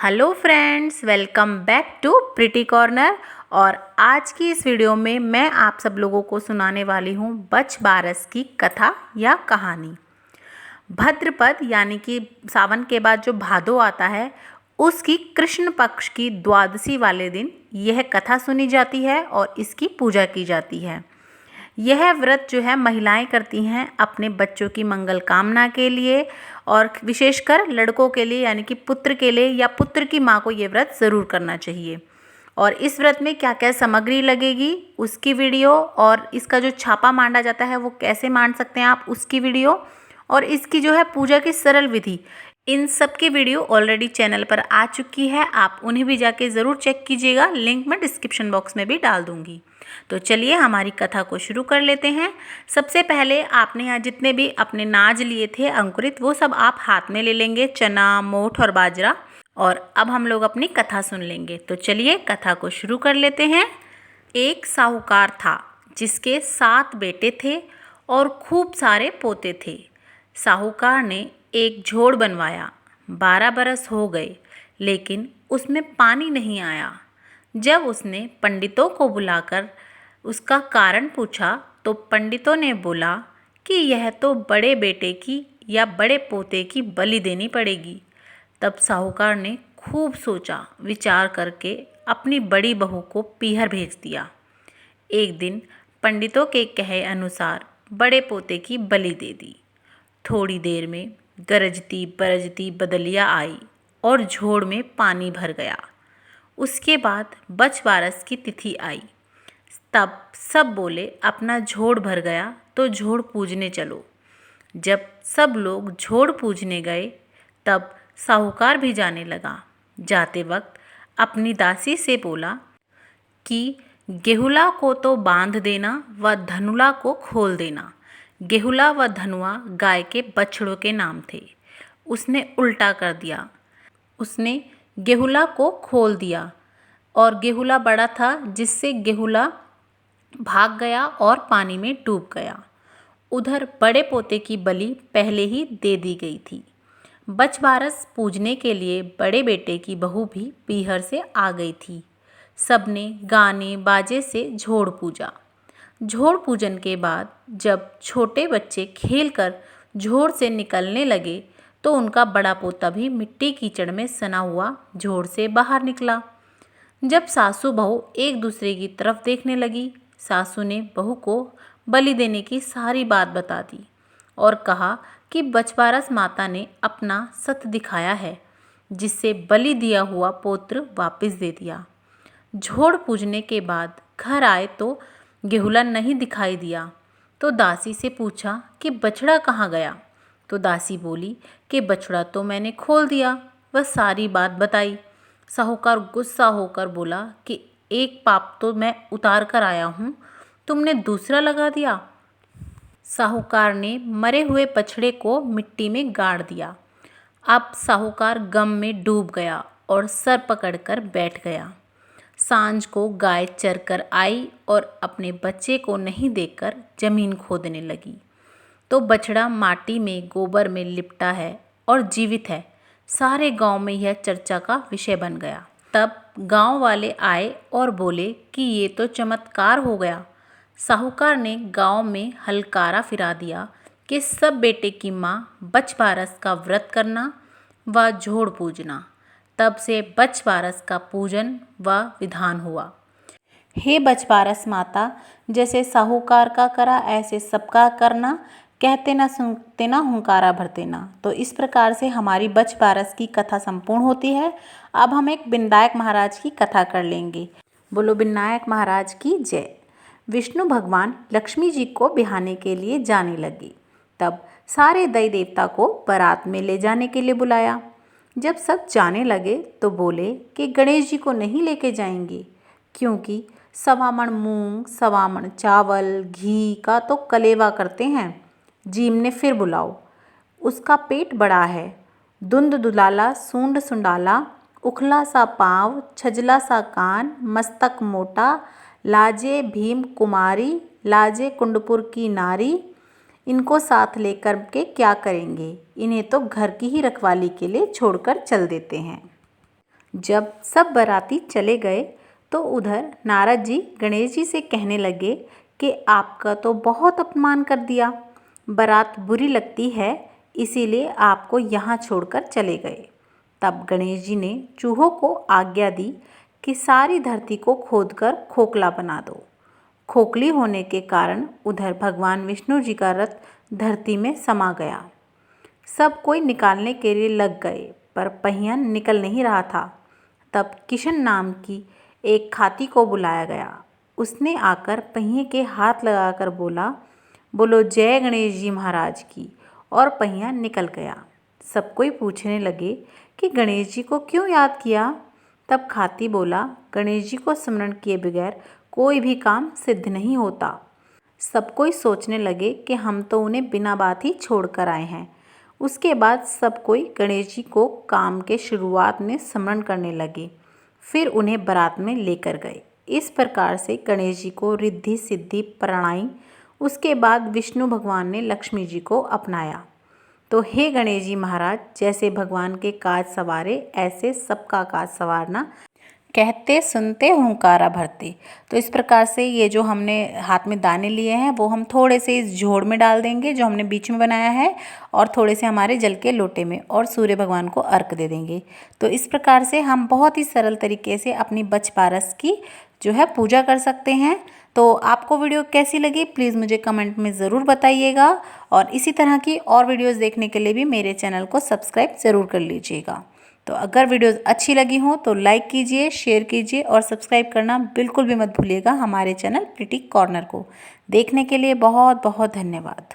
Hello friends, welcome back to pretty corner. और आज की इस वीडियो में मैं आप सब लोगों को सुनाने वाली हूँ बच बारस की कथा या कहानी। भद्रपद यानी कि सावन के बाद जो भादो आता है, उसकी कृष्ण पक्ष की द्वादशी वाले दिन यह कथा सुनी जाती है और इसकी पूजा की जाती है। यह व्रत जो है महिलाएं करती हैं अपने बच्चों की मंगल कामना के लिए, और विशेषकर लड़कों के लिए यानी कि पुत्र के लिए या पुत्र की माँ को ये व्रत ज़रूर करना चाहिए। और इस व्रत में क्या क्या सामग्री लगेगी उसकी वीडियो, और इसका जो छापा मांडा जाता है वो कैसे मांड सकते हैं आप उसकी वीडियो, और इसकी जो है पूजा की सरल विधि, इन सब की वीडियो ऑलरेडी चैनल पर आ चुकी है। आप उन्हें भी जाके ज़रूर चेक कीजिएगा, लिंक मैं डिस्क्रिप्शन बॉक्स में भी डाल दूँगी। तो चलिए हमारी कथा को शुरू कर लेते हैं। सबसे पहले आपने यहाँ जितने भी अपने नाज लिए थे अंकुरित, वो सब आप हाथ में ले लेंगे, चना, मोठ और बाजरा। और अब हम लोग अपनी कथा सुन लेंगे। तो चलिए कथा को शुरू कर लेते हैं। एक साहूकार था जिसके 7 बेटे थे और खूब सारे पोते थे। साहूकार ने एक झोड़ बनवाया। 12 बरस हो गए लेकिन उसमें पानी नहीं आया। जब उसने पंडितों को बुलाकर उसका कारण पूछा तो पंडितों ने बोला कि यह तो बड़े बेटे की या बड़े पोते की बलि देनी पड़ेगी। तब साहूकार ने खूब सोचा विचार करके अपनी बड़ी बहू को पीहर भेज दिया। एक दिन पंडितों के कहे अनुसार बड़े पोते की बलि दे दी। थोड़ी देर में गरजती बरजती बदलिया आई और झोड़ में पानी भर गया। उसके बाद बच बारस की तिथि आई। तब सब बोले अपना झोड़ भर गया तो झोड़ पूजने चलो। जब सब लोग झोड़ पूजने गए तब साहूकार भी जाने लगा। जाते वक्त अपनी दासी से बोला कि गेहुला को तो बांध देना व धनुला को खोल देना। गेहुला व धनुआ गाय के बछड़ों के नाम थे। उसने उल्टा कर दिया। उसने गेहुला को खोल दिया और गेहुला बड़ा था, जिससे गेहुला भाग गया और पानी में डूब गया। उधर बड़े पोते की बलि पहले ही दे दी गई थी। बच बारस पूजने के लिए बड़े बेटे की बहू भी पीहर से आ गई थी। सबने गाने बाजे से झोड़ पूजा। झोड़ पूजन के बाद जब छोटे बच्चे खेलकर झोड़ से निकलने लगे तो उनका बड़ा पोता भी मिट्टी कीचड़ में सना हुआ झोड़ से बाहर निकला। जब सासू बहू एक दूसरे की तरफ देखने लगी, सासू ने बहू को बलि देने की सारी बात बता दी और कहा कि बचबारस माता ने अपना सत दिखाया है, जिससे बलि दिया हुआ पुत्र वापस दे दिया। झोड़ पूजने के बाद घर आए तो गेहुला नहीं दिखाई दिया। तो दासी से पूछा कि बछड़ा कहाँ गया। तो दासी बोली कि बछड़ा तो मैंने खोल दिया। वह सारी बात बताई। साहूकार गुस्सा होकर बोला कि एक पाप तो मैं उतार कर आया हूँ, तुमने दूसरा लगा दिया। साहूकार ने मरे हुए बछड़े को मिट्टी में गाड़ दिया। अब साहूकार गम में डूब गया और सर पकड़कर बैठ गया। सांझ को गाय चरकर आई और अपने बच्चे को नहीं देखकर जमीन खोदने लगी तो बछड़ा माटी में गोबर में लिपटा है और जीवित है। सारे गांव में यह चर्चा का विषय बन गया। तब गांव वाले आए और बोले कि ये तो चमत्कार हो गया। साहूकार ने गांव में हलकारा फिरा दिया कि सब बेटे की माँ बच बारस का व्रत करना व झोड़ पूजना। तब से बच बारस का पूजन व विधान हुआ। हे बच बारस माता, जैसे साहूकार का करा ऐसे सबका करना, कहते ना सुनते ना हुंकारा भरते ना। तो इस प्रकार से हमारी बच बारस की कथा संपूर्ण होती है। अब हम एक विनायक महाराज की कथा कर लेंगे। बोलो विनायक महाराज की जय। विष्णु भगवान लक्ष्मी जी को बिहाने के लिए जाने लगे। तब सारे दैव देवता को बारात में ले जाने के लिए बुलाया। जब सब जाने लगे तो बोले कि गणेश जी को नहीं लेके जाएंगे, क्योंकि 1.25 मण मूंग, 1.25 मण चावल, घी का तो कलेवा करते हैं। जीम ने फिर बुलाओ, उसका पेट बड़ा है, धुंध दुलाला, सूंड सुंडाला, उखला सा पाँव, छजला सा कान, मस्तक मोटा, लाजे भीम कुमारी, लाजे कुंडपुर की नारी, इनको साथ लेकर के क्या करेंगे, इन्हें तो घर की ही रखवाली के लिए छोड़कर चल देते हैं। जब सब बाराती चले गए तो उधर नारद जी गणेश जी से कहने लगे कि आपका तो बहुत अपमान कर दिया, बारात बुरी लगती है इसीलिए आपको यहाँ छोड़कर चले गए। तब गणेश जी ने चूहों को आज्ञा दी कि सारी धरती को खोदकर खोखला बना दो। खोखली होने के कारण उधर भगवान विष्णु जी का रथ धरती में समा गया। सब कोई निकालने के लिए लग गए पर पहिया निकल नहीं रहा था। तब किशन नाम की एक खाती को बुलाया गया। उसने आकर पहिए के हाथ लगाकर बोला, बोलो जय गणेश जी महाराज की, और पहिया निकल गया। सब कोई पूछने लगे कि गणेश जी को क्यों याद किया। तब खाती बोला, गणेश जी को स्मरण किए बगैर कोई भी काम सिद्ध नहीं होता। सब कोई सोचने लगे कि हम तो उन्हें बिना बात ही छोड़ कर आए हैं। उसके बाद सब कोई गणेश जी को काम के शुरुआत में स्मरण करने लगे, फिर उन्हें बारात में लेकर गए। इस प्रकार से गणेश जी को रिद्धि सिद्धि प्रणाई। उसके बाद विष्णु भगवान ने लक्ष्मी जी को अपनाया। तो हे गणेश जी महाराज, जैसे भगवान के काज सवारे ऐसे सबका काज सवारना, कहते सुनते हुंकारा भरते। तो इस प्रकार से ये जो हमने हाथ में दाने लिए हैं वो हम थोड़े से इस जोड़ में डाल देंगे जो हमने बीच में बनाया है, और थोड़े से हमारे जल के लोटे में, और सूर्य भगवान को अर्घ दे देंगे। तो इस प्रकार से हम बहुत ही सरल तरीके से अपनी बच बारस की जो है पूजा कर सकते हैं। तो आपको वीडियो कैसी लगी प्लीज़ मुझे कमेंट में ज़रूर बताइएगा, और इसी तरह की और वीडियोज़ देखने के लिए भी मेरे चैनल को सब्सक्राइब ज़रूर कर लीजिएगा। तो अगर वीडियोस अच्छी लगी हो तो लाइक कीजिए, शेयर कीजिए और सब्सक्राइब करना बिल्कुल भी मत भूलिएगा हमारे चैनल प्रिटी कॉर्नर को। देखने के लिए बहुत बहुत धन्यवाद।